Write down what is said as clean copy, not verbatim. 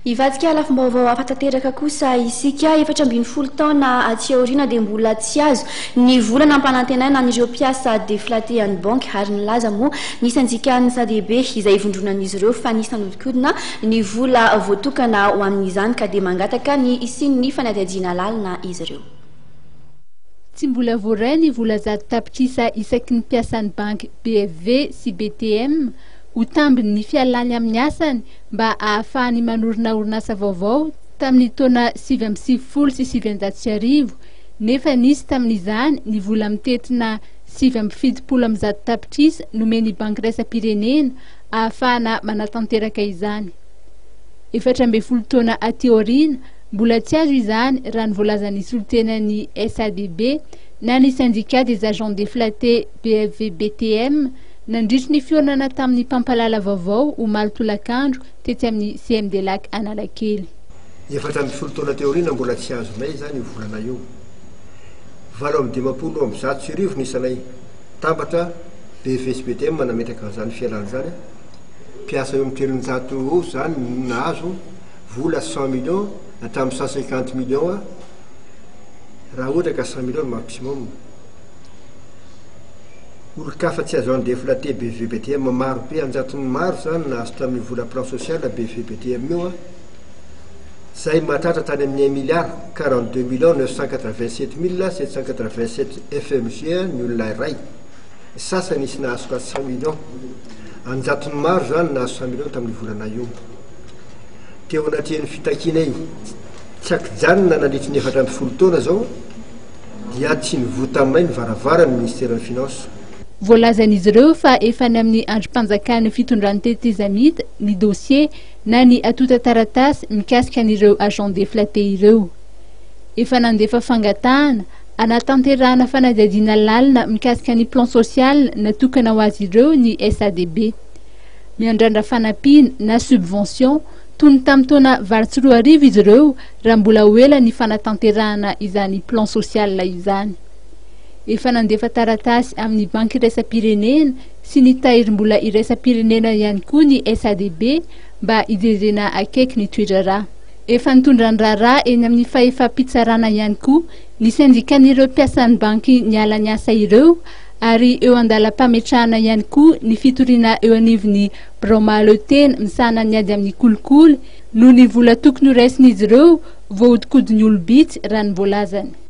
Ivadika lafim-baovao afa-tanteraka kosa isika 4 taona aty aoriana dia mbola tsy azo ny volana ampanantenaina an'ireo mpiasa deflaté any banky ary nilaza moa ny syndicat SADB izay ivondronan'izy ireo fa nisy nanodikodina ny vola voatokana ho amin'izany ka dia mangataka ny isin'ny fanadihadiana lalina izy ireo. Tsy mbola voaray ny vola zato tapitrisa isaky ny mpiasan'ny banky BFV sy BTM ho tambiny ny fialany amin'ny asany mba ahafahany manorina orinasa vaovao tamin'ny taona 2010 sy 2010 nefa nisy tamin'izany ny vola mitetina 770 tapitrisa nomeny banky raisam-pirenena ahafahana manatanteraka izany. 14 taona aty aoriana mbola tsy azo izany raha ny voalazan'ny solitenan'ny SADB na ny syndicat des agents déflatés BFV BTM nandritry ny fionana tamin'ny mpampalala vaovao ho malotolakandro tetsy amin'ny CMDLAC Analakely. 14 taona teoriana mbola tsy azonay zany io volana io. 770 nisanay tambatra BFV sy BTM manametraka zany fialana zany. Mpiasa eo amin'ny 300 zany nahazo vola 100 millions hatramin'ny 150 millions raha ohatra ka 100 millions maximum. Olon-kafa tsy azo any deflaté BFV BTM maro be anjatony maro zany nahazo tamin'ny vola plan social BFV BTM io zay mahatratra tany amin'ny 1,42,987,787 FMG ny olona iray. Sasany isy nahazo 400 millions. Anjatony maro zany nahazo 100 millions tamin'ny volana io. Teo anatin'ny fitakinay tsy akijanona nandritry ny 4 taona zao dia tsy nivota aminay ny varavara ny ministère des finances. Voalazan'izy ireo fa efa ny amin'ny androm-panjakana fitondran'ny tetezamita ny dossier na ny atota taratasy mikasika an'ireo agent deflaté ireo. Efa nandefa fangatahana anatanterahana fanadihadiana lalina mikasika ny plan social natokana ho azy ireo ny SADB. Miandrandra fanampiana na subvention tony tamin'ny taona 20 izy ireo raha mbola ho ela ny fanatanterahana izany plan social izany. Efa nandefa taratasy amin'ny banky raisam-pirenena sy ny tahirim-bola iraisam-pirenena ihany koa ny SADB mba hijerena akaiky ny toedrarà. Efa nitondran'ny raharaha eny amin'ny fahefa-pitsarana ihany koa ny syndican'ireo mpiasan'ny banky niala ny asa ireo ary eo andalam-pametrahana ihany koa ny fitoriana eo anivon'ny Bromalotena misahana ny ady amin'ny kolikoly noho ny vola tokony ho raisin'izy ireo voahodikodin'ny olo-bitsy raha ny voalazany.